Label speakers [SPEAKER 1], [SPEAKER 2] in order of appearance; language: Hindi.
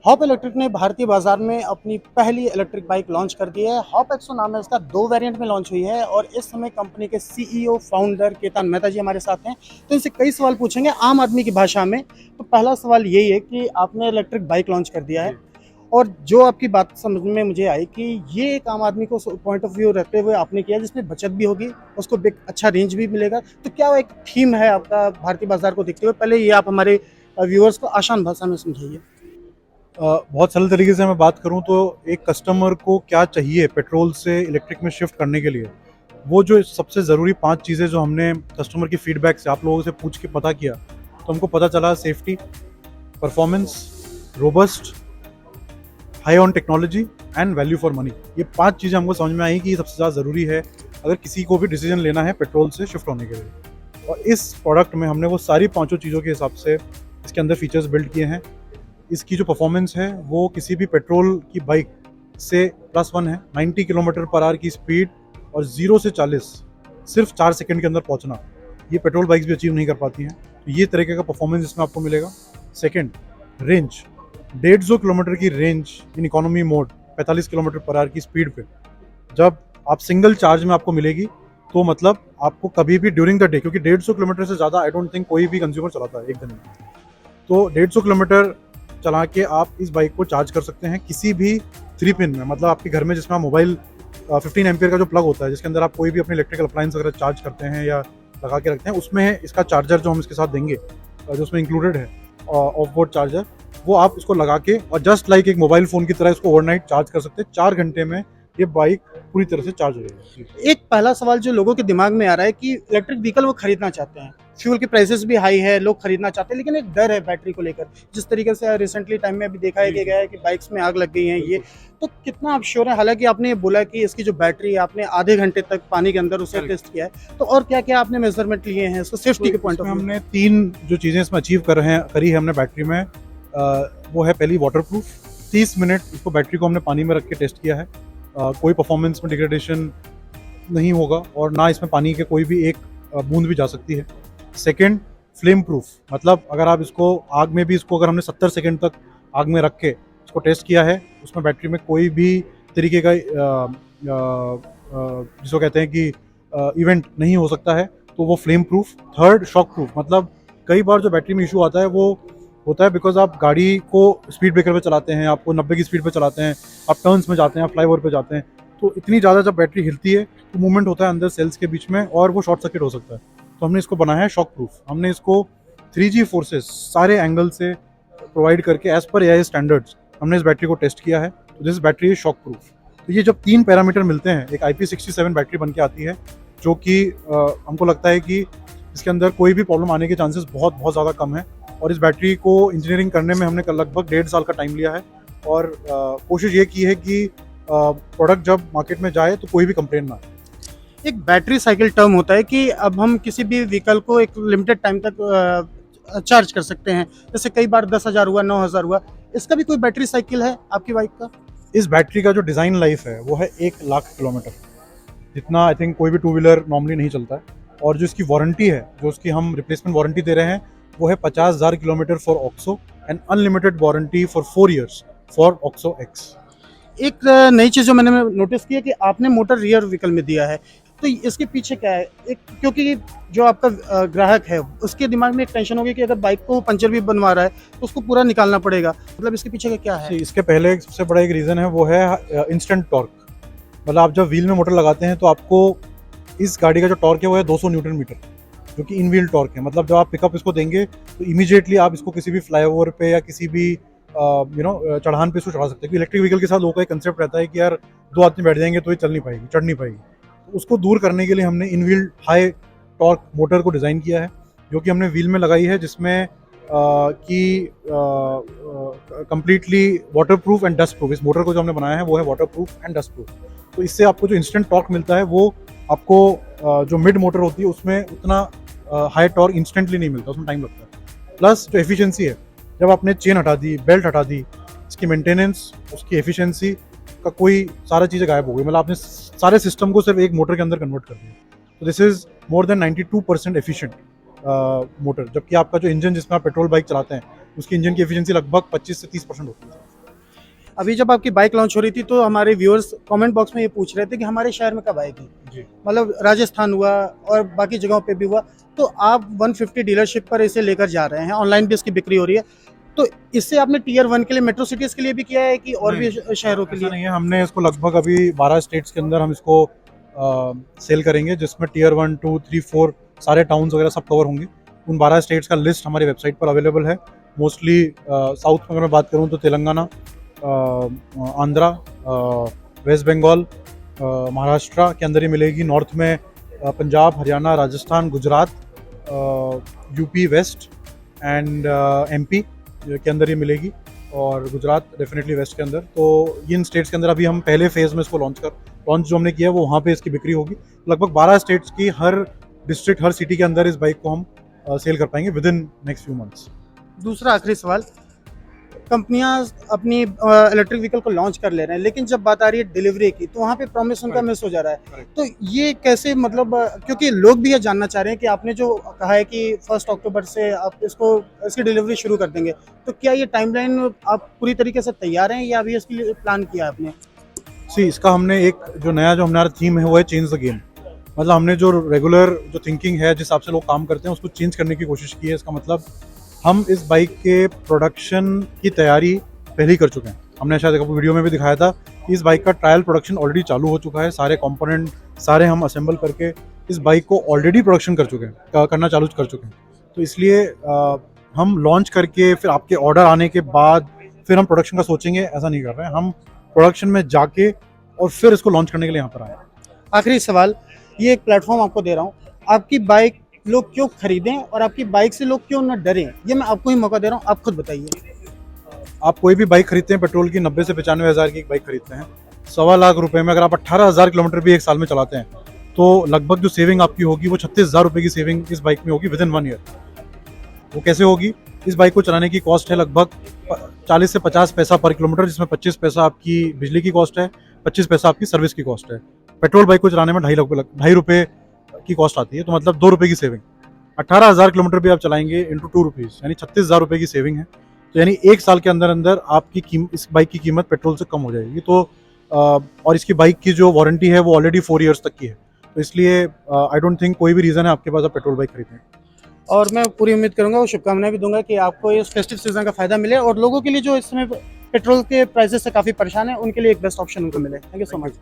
[SPEAKER 1] हॉप इलेक्ट्रिक ने भारतीय बाजार में अपनी पहली इलेक्ट्रिक बाइक लॉन्च कर दी है। हॉप एक्सो नाम है इसका, 2 वेरिएंट में लॉन्च हुई है और इस समय कंपनी के सीईओ फाउंडर केतन मेहता जी हमारे साथ हैं। तो इनसे कई सवाल पूछेंगे आम आदमी की भाषा में। तो पहला सवाल यही है कि आपने इलेक्ट्रिक बाइक लॉन्च कर दिया है और जो आपकी बात समझ में मुझे आई कि ये एक आम आदमी को पॉइंट ऑफ व्यू रखते हुए आपने किया जिसमें बचत भी होगी, उसको अच्छा रेंज भी मिलेगा। तो क्या वो एक थीम है आपका भारतीय बाजार को देखते हुए? पहले ये आप हमारे व्यूअर्स को आसान भाषा में समझाइए।
[SPEAKER 2] बहुत सरल तरीके से मैं बात करूं तो एक कस्टमर को क्या चाहिए पेट्रोल से इलेक्ट्रिक में शिफ्ट करने के लिए, वो जो सबसे ज़रूरी 5 चीज़ें जो हमने कस्टमर की फीडबैक से आप लोगों से पूछ के पता किया, तो हमको पता चला safety, performance, robust, high on technology and value for money. ये 5 चीज़ें हमको समझ में आई कि ये सबसे ज़्यादा ज़रूरी है अगर किसी को भी डिसीजन लेना है पेट्रोल से शिफ्ट होने के लिए। और इस प्रोडक्ट में हमने वो सारी पाँचों चीज़ों के हिसाब से इसके अंदर फीचर्स बिल्ड किए हैं। इसकी जो परफॉर्मेंस है वो किसी भी पेट्रोल की बाइक से +1 है। 90 किलोमीटर पर आवर की स्पीड और 0 से 40 सिर्फ 4 सेकंड के अंदर पहुंचना, ये पेट्रोल बाइक्स भी अचीव नहीं कर पाती हैं। तो ये तरीके का परफॉर्मेंस इसमें आपको मिलेगा। सेकंड, रेंज 150 किलोमीटर की range in economy mode, 45 kilometre per hour की स्पीड पे जब आप सिंगल चार्ज में आपको मिलेगी, तो मतलब आपको कभी भी ड्यूरिंग द डे, क्योंकि 150 किलोमीटर से ज़्यादा आई डोंट थिंक कोई भी कंज्यूमर चलाता है एक दिन में, तो 150 किलोमीटर चला के आप इस बाइक को चार्ज कर सकते हैं किसी भी 3 पिन में। मतलब आपके घर में जिसमें आप मोबाइल 15 एम्पियर का जो प्लग होता है जिसके अंदर आप कोई भी अपनी इलेक्ट्रिकल अप्लायंस अगर चार्ज करते हैं या लगा के रखते हैं, उसमें इसका चार्जर जो हम इसके साथ देंगे, जो उसमें इंक्लूडेड है ऑफ बोर्ड चार्जर, वो आप इसको लगा के और जस्ट लाइक एक मोबाइल फ़ोन की तरह इसको ओवरनाइट चार्ज कर सकते हैं। 4 घंटे में ये बाइक पूरी तरह से चार्ज हो जाएगी।
[SPEAKER 1] एक पहला सवाल जो लोगों के दिमाग में आ रहा है कि इलेक्ट्रिक व्हीकल वो खरीदना चाहते हैं, फ्यूल की प्राइसेस भी हाई है, लोग खरीदना चाहते हैं, लेकिन एक डर है बैटरी को लेकर। जिस तरीके से रिसेंटली टाइम में अभी देखा है कि गया है कि बाइक्स में आग लग गई है ये। तो कितना आप श्योर है? हालांकि आपने ये बोला कि इसकी जो बैटरी है आपने आधे घंटे तक पानी के अंदर उसे टेस्ट किया है, तो और क्या क्या आपने मेजरमेंट लिए हैं इसको सेफ्टी के पॉइंट ऑफ व्यू?
[SPEAKER 2] हमने 3 जो चीज़ें इसमें अचीव करी है हमने बैटरी में। वो है पहली वाटर प्रूफ। 30 मिनट इसको बैटरी को हमने पानी में रख के टेस्ट किया है। कोई परफॉर्मेंस में डिग्रेडेशन नहीं होगा और ना इसमें पानी के कोई भी एक बूंद भी जा सकती है। सेकंड, फ्लेम प्रूफ, मतलब अगर आप इसको आग में भी अगर हमने 70 सेकंड तक आग में रख के इसको टेस्ट किया है, उसमें बैटरी में कोई भी तरीके का जिसको कहते हैं कि इवेंट नहीं हो सकता है, तो वो flame proof. Third, shock proof, मतलब कई बार जो बैटरी में इशू आता है वो होता है बिकॉज आप गाड़ी को स्पीड ब्रेकर पे चलाते हैं, आपको 90 की स्पीड पे चलाते हैं, आप टर्न्स में जाते हैं, आप फ्लाईओवर पे जाते हैं, तो इतनी ज़्यादा जब बैटरी हिलती है तो मूवमेंट होता है अंदर सेल्स के बीच में और वो शॉर्ट सर्किट हो सकता है। तो हमने इसको बनाया है शॉक प्रूफ। हमने इसको 3G फोर्सेस सारे एंगल से प्रोवाइड करके एज पर एआई स्टैंडर्ड्स हमने इस बैटरी को टेस्ट किया है। तो this battery is shock proof. तो ये जब 3 पैरामीटर मिलते हैं, एक IP67 बैटरी बन के आती है जो कि हमको लगता है कि इसके अंदर कोई भी प्रॉब्लम आने के चांसेस बहुत बहुत ज़्यादा कम है। और इस बैटरी को इंजीनियरिंग करने में हमने लगभग 1.5 साल का टाइम लिया है और कोशिश ये की है कि प्रोडक्ट जब मार्केट में जाए तो कोई भी कंप्लेन ना आए।
[SPEAKER 1] एक बैटरी साइकिल टर्म होता है कि अब हम किसी भी व्हीकल को एक लिमिटेड टाइम तक चार्ज कर सकते हैं। जैसे कई बार 10,000 हुआ, 9,000 हुआ। इसका भी कोई बैटरी साइकिल है आपकी बाइक का?
[SPEAKER 2] इस बैटरी का जो डिज़ाइन लाइफ है वो है 1 लाख किलोमीटर, जितना आई थिंक कोई भी 2 व्हीलर नॉर्मली नहीं चलता है। और जो इसकी वारंटी है, जो उसकी हम रिप्लेसमेंट वारंटी दे रहे हैं, वो है 50,000 kilometre for oxo and unlimited warranty for 4 years for oxo x.
[SPEAKER 1] एक नई चीज़ जो मैंने नोटिस की है कि आपने मोटर रियर व्हीकल में दिया है, तो इसके पीछे क्या है? एक क्योंकि जो आपका ग्राहक है उसके दिमाग में एक टेंशन होगी कि अगर बाइक को पंचर भी बनवा रहा है तो उसको पूरा निकालना पड़ेगा। मतलब इसके पीछे का क्या है?
[SPEAKER 2] इसके पहले एक सबसे बड़ा एक रीज़न है, वो है इंस्टेंट टॉर्क। मतलब आप जब व्हील में मोटर लगाते हैं तो आपको इस गाड़ी का जो टॉर्क है वो है 200 न्यूटन मीटर, जो कि इन व्हील टॉर्क है। मतलब जब आप पिकअप इसको देंगे तो इमीडिएटली आप इसको किसी भी फ्लाईओवर पे या किसी भी चढ़ान पे इसको चढ़ा सकते हैं। इलेक्ट्रिक व्हीकल के साथ लोगों का एक कंसेप्ट रहता है कि यार 2 आदमी बैठ जाएंगे तो ये चल नहीं पाएगी, चढ़ नहीं पाएगी। तो उसको दूर करने के लिए हमने इन व्हील हाई टॉर्क मोटर को डिज़ाइन किया है, जो कि हमने व्हील में लगाई है, जिसमें कि completely water proof and dust proof. इस मोटर को जो हमने बनाया है वो है water proof and dust proof. तो इससे आपको जो इंस्टेंट टॉर्क मिलता है वो आपको जो मिड मोटर होती है उसमें उतना हाई टॉर्क इंस्टेंटली नहीं मिलता, उसमें टाइम लगता है। प्लस जो एफिशिएंसी है, जब आपने चेन हटा दी, बेल्ट हटा दी, इसकी मेंटेनेंस, उसकी एफिशिएंसी का कोई सारा चीज़ें गायब हो गई। मतलब आपने सारे सिस्टम को सिर्फ एक मोटर के अंदर कन्वर्ट कर दिया। तो this is more than 92% efficient motor, जबकि आपका जो इंजन जिसमें आप पेट्रोल बाइक चलाते हैं उसकी इंजन की एफिशिएंसी लगभग 25 से 30% होती है।
[SPEAKER 1] अभी जब आपकी बाइक लॉन्च हो रही थी तो हमारे व्यूअर्स कमेंट बॉक्स में ये पूछ रहे थे कि हमारे शहर में कब आएगी।
[SPEAKER 2] जी।
[SPEAKER 1] मतलब राजस्थान हुआ और बाकी जगहों पे भी हुआ, तो आप 150 डीलरशिप पर इसे लेकर जा रहे हैं, ऑनलाइन भी इसकी बिक्री हो रही है। तो इससे आपने टियर 1 के लिए मेट्रो सिटीज़ के लिए भी किया है कि और भी शहरों के
[SPEAKER 2] ऐसा
[SPEAKER 1] लिए?
[SPEAKER 2] नहीं है, हमने इसको लगभग अभी 12 स्टेट्स के अंदर हम इसको सेल करेंगे, जिसमें टियर 1, 2, 3, 4 सारे टाउन्स वगैरह सब कवर होंगे। उन 12 स्टेट्स का लिस्ट हमारी वेबसाइट पर अवेलेबल है। मोस्टली साउथ में अगर मैं बात करूँ तो तेलंगाना, आंध्रा, वेस्ट बंगाल, महाराष्ट्र के अंदर ही मिलेगी। नॉर्थ में Punjab, Haryana, Rajasthan, Gujarat, UP west and MP के अंदर ही मिलेगी, और गुजरात डेफिनेटली वेस्ट के अंदर। तो इन स्टेट्स के अंदर अभी हम पहले फेज़ में इसको लॉन्च जो हमने किया है वो वहाँ पे इसकी बिक्री होगी। लगभग 12 स्टेट्स की हर डिस्ट्रिक्ट, हर सिटी के अंदर इस बाइक को हम सेल कर पाएंगे with in next few months.
[SPEAKER 1] दूसरा आखिरी सवाल, कंपनियां अपनी इलेक्ट्रिक व्हीकल को लॉन्च कर ले रहे हैं, लेकिन जब बात आ रही है डिलीवरी की तो वहाँ पे प्रॉमिस उनका मिस हो जा रहा है।
[SPEAKER 2] Correct.
[SPEAKER 1] तो ये कैसे, मतलब क्योंकि लोग भी ये जानना चाह रहे हैं कि आपने जो कहा है कि 1 अक्टूबर से आप इसकी डिलीवरी शुरू कर देंगे, तो क्या ये टाइमलाइन आप पूरी तरीके से तैयार हैं या अभी इसके लिए प्लान किया है आपने?
[SPEAKER 2] इसका हमने एक जो हमारा थीम है वो है चेंज द गेम। मतलब हमने जो रेगुलर जो थिंकिंग है, जिस हिसाब से लोग काम करते हैं, उसको चेंज करने की कोशिश की है। इसका मतलब हम इस बाइक के प्रोडक्शन की तैयारी पहले ही कर चुके हैं। हमने शायद आपको वीडियो में भी दिखाया था, इस बाइक का ट्रायल प्रोडक्शन ऑलरेडी चालू हो चुका है। सारे कंपोनेंट सारे हम असेंबल करके इस बाइक को ऑलरेडी प्रोडक्शन कर चुके हैं, करना चालू कर चुके हैं। तो इसलिए हम लॉन्च करके फिर आपके ऑर्डर आने के बाद फिर हम प्रोडक्शन का सोचेंगे, ऐसा नहीं कर रहे हैं। हम प्रोडक्शन में जाके और फिर इसको लॉन्च करने के लिए यहाँ पर आए।
[SPEAKER 1] आखिरी सवाल, ये एक प्लेटफॉर्म आपको दे रहा हूँ, आपकी बाइक लोग क्यों खरीदें और आपकी बाइक से लोग क्यों न डरें, ये मैं आपको ही मौका दे रहा हूँ, आप खुद बताइए।
[SPEAKER 2] आप कोई भी बाइक खरीदते हैं पेट्रोल की, 90 से 95 हज़ार की एक बाइक खरीदते हैं, 1.25 लाख रुपए में अगर आप 18,000 किलोमीटर भी एक साल में चलाते हैं, तो लगभग जो सेविंग आपकी होगी वो 36,000 रुपये की सेविंग इस बाइक में होगी विद इन 1 ईयर। वो कैसे होगी? इस बाइक को चलाने की कॉस्ट है लगभग 40 से 50 पैसा पर किलोमीटर, जिसमें 25 पैसा आपकी बिजली की कॉस्ट है, 25 पैसा आपकी सर्विस की कॉस्ट है। पेट्रोल बाइक को चलाने में 2.5 रुपये की कॉस्ट आती है, तो मतलब 2 रुपये की सेविंग। 18,000 किलोमीटर भी आप चलाएंगे इंटू 2 रुपीज़, यानी 36,000 रुपये की सेविंग है। तो यानी एक साल के अंदर अंदर आपकी इस बाइक की कीमत पेट्रोल से कम हो जाएगी। तो और इसकी बाइक की जो वारंटी है वो ऑलरेडी 4 ईयर्स तक की है। तो इसलिए आई डोंट थिंक कोई भी रीज़न है आपके पास आप पेट्रोल बाइक खरीदें।
[SPEAKER 1] और मैं पूरी उम्मीद करूंगा और शुभकामनाएं भी दूंगा कि आपको इस फेस्टिव सीजन का फायदा मिले और लोगों के लिए जो इस समय पेट्रोल के प्राइसेस से काफ़ी परेशान है उनके लिए एक बेस्ट ऑप्शन उनको मिले। Thank you so much.